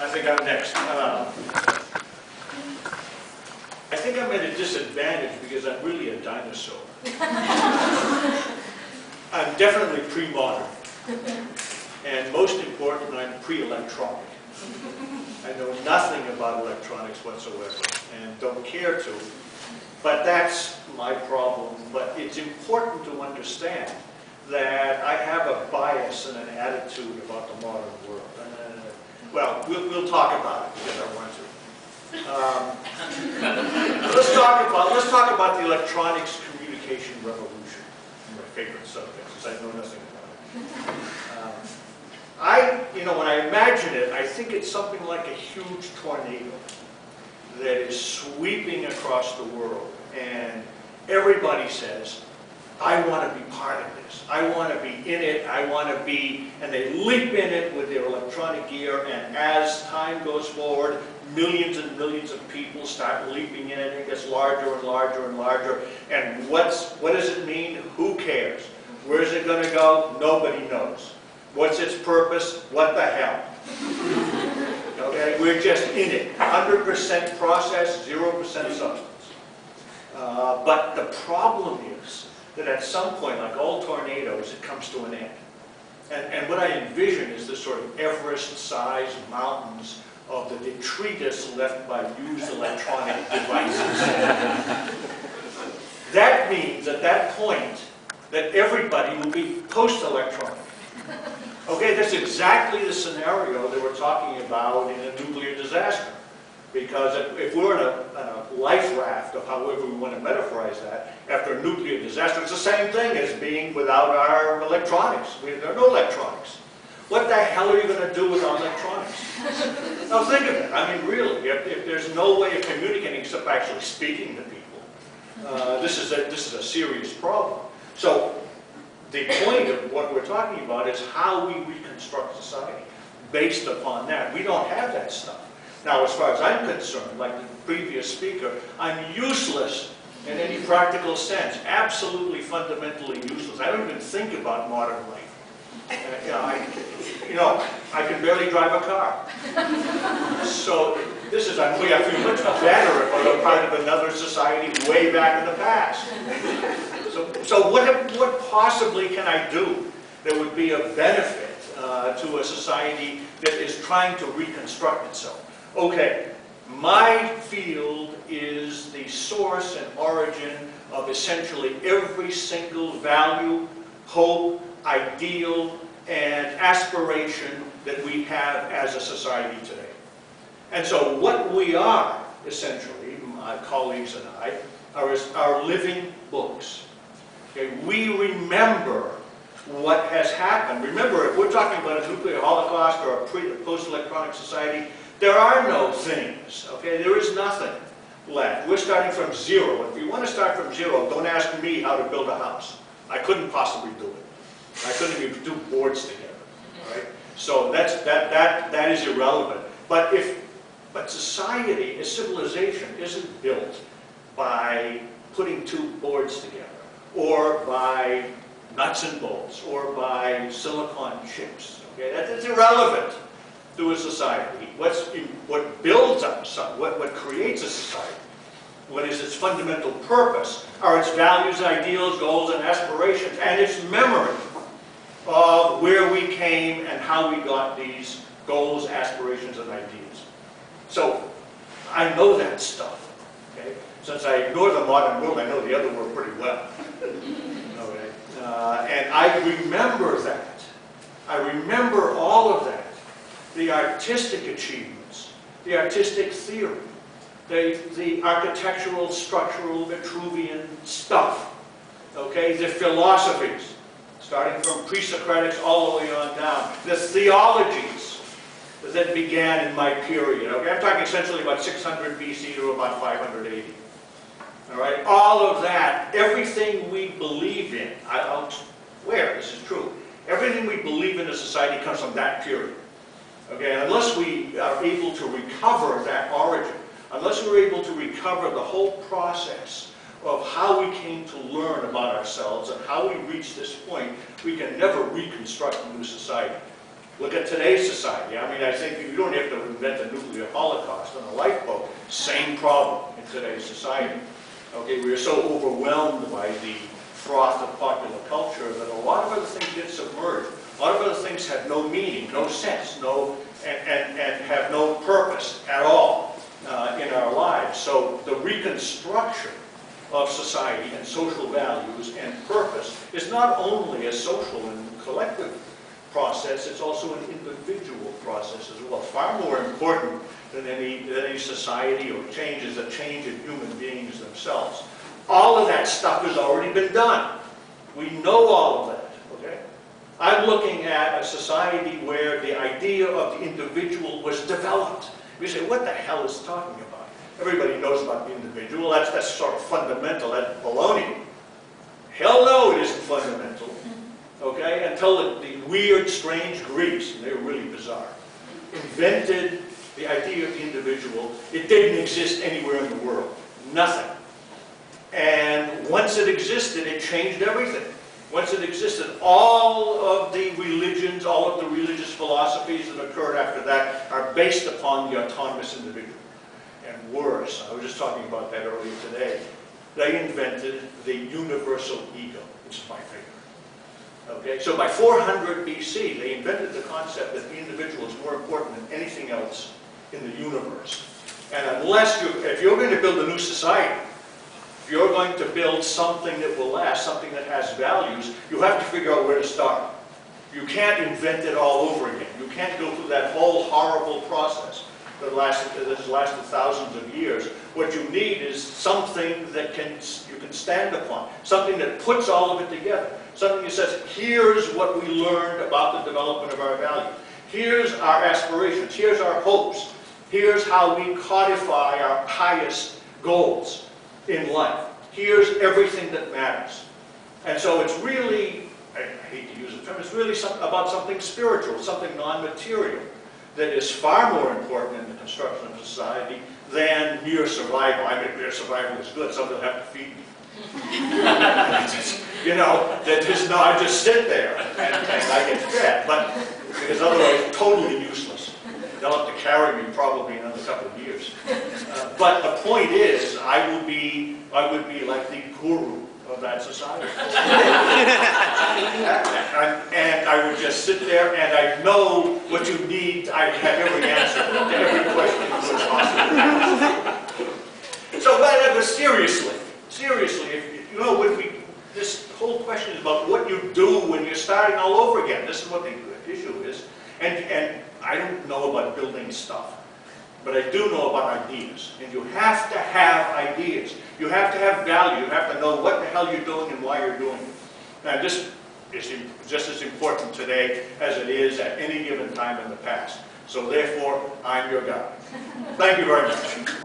I think I'm next. I think I'm at a disadvantage because I'm really a dinosaur. I'm definitely pre-modern. And most important, I'm pre-electronic. I know nothing about electronics whatsoever and don't care to. But that's my problem. But it's important to understand that I have a bias and an attitude about the modern world. Well, we'll talk about it because I want to. Let's talk about the electronics communication revolution. My favorite subject, since I know nothing about it. When I imagine it, I think it's something like a huge tornado that is sweeping across the world, and everybody says, I want to be part of this. I want to be in it. I want to be, and they leap in it with their electronic gear, and as time goes forward, millions and millions of people start leaping in it. It gets larger and larger and larger. And what does it mean? Who cares? Where's it going to go? Nobody knows. What's its purpose? What the hell? Okay, we're just in it. 100% process, 0% substance. But the problem is that at some point, like all tornadoes, it comes to an end. And what I envision is this sort of Everest-sized mountains of the detritus left by used electronic devices. That means at that point that everybody will be post-electronic. Okay, that's exactly the scenario that we're talking about in a nuclear disaster. Because if we're in a life raft, of however we want to metaphorize that, after a nuclear disaster, it's the same thing as being without our electronics. There are no electronics. What the hell are you going to do without electronics? Now think of it. I mean, really, if there's no way of communicating except actually speaking to people, this is a serious problem. So the point of what we're talking about is how we reconstruct society based upon that. We don't have that stuff. Now, as far as I'm concerned, like the previous speaker, I'm useless in any practical sense, absolutely fundamentally useless. I don't even think about modern life. I can barely drive a car. So this is, I feel much better if I'm part of another society way back in the past. So what possibly can I do that would be of benefit to a society that is trying to reconstruct itself? Okay, my field is the source and origin of essentially every single value, hope, ideal, and aspiration that we have as a society today. And so what we are, essentially, my colleagues and I, are living books. Okay, we remember what has happened. Remember, if we're talking about a nuclear holocaust or a post-electronic society, there are no things, okay? There is nothing left. We're starting from zero. If you want to start from zero, don't ask me how to build a house. I couldn't possibly do it. I couldn't even do boards together, all right? So that is irrelevant. But society, a civilization, isn't built by putting two boards together, or by nuts and bolts, or by silicon chips, okay? That is irrelevant to a society. What builds up, what creates a society, what is its fundamental purpose, are its values, ideals, goals, and aspirations, and its memory of where we came and how we got these goals, aspirations, and ideas. So I know that stuff. Okay? Since I ignore the modern world, I know the other world pretty well. Okay? And I remember that. I remember all of that. The artistic achievements, the artistic theory, the architectural, structural, Vitruvian stuff, okay, the philosophies, starting from pre-Socratics all the way on down, the theologies that began in my period, okay, I'm talking essentially about 600 BC to about 500 AD, all right, all of that, everything we believe in, I'll swear this is true, everything we believe in as society comes from that period. Okay, unless we are able to recover that origin, unless we're able to recover the whole process of how we came to learn about ourselves and how we reached this point, we can never reconstruct a new society. Look at today's society. I mean, I think you don't have to invent a nuclear holocaust on a lifeboat. Same problem in today's society. Okay, we are so overwhelmed by the froth of popular culture that a lot of other things get submerged. A lot of other things have no meaning, no sense, and have no purpose at all in our lives. So the reconstruction of society and social values and purpose is not only a social and collective process, it's also an individual process as well. Far more important than any society or changes that change in human beings themselves. All of that stuff has already been done. We know all of that, okay? I'm looking at a society where the idea of the individual was developed. You say, what the hell is talking about? Everybody knows about the individual. That's sort of fundamental. That's baloney. Hell no, it isn't fundamental. Okay? Until the weird, strange Greeks, and they were really bizarre, invented the idea of the individual. It didn't exist anywhere in the world. Nothing. And once it existed, it changed everything. Once it existed, all of the religions, all of the religious philosophies that occurred after that are based upon the autonomous individual. And worse, I was just talking about that earlier today, they invented the universal ego, which is my favorite. Okay, so by 400 BC, they invented the concept that the individual is more important than anything else in the universe. And if you're going to build a new society, if you're going to build something that will last, something that has values, you have to figure out where to start. You can't invent it all over again. You can't go through that whole horrible process that has lasted thousands of years. What you need is something that you can stand upon, something that puts all of it together, something that says, here's what we learned about the development of our values. Here's our aspirations. Here's our hopes. Here's how we codify our highest goals in life. Here's everything that matters. And so it's really, I hate to use the term, it's really about something spiritual, something non-material, that is far more important in the construction of society than mere survival. I mean, mere survival is good. Somebody will have to feed me. You know, I just sit there and I get fed. But because otherwise, it's totally useless. They'll have to carry me probably in another couple of years. But the point is, I would be like the guru of that society. And I would just sit there and I'd know what you need. I'd have every answer to every question you would possibly ask. So, but seriously, if, you know, this whole question is about what you do when you're starting all over again. This is what the issue is. And I don't know about building stuff, but I do know about ideas. And you have to have ideas. You have to have value. You have to know what the hell you're doing and why you're doing it. And this is just as important today as it is at any given time in the past. So therefore, I'm your guy. Thank you very much.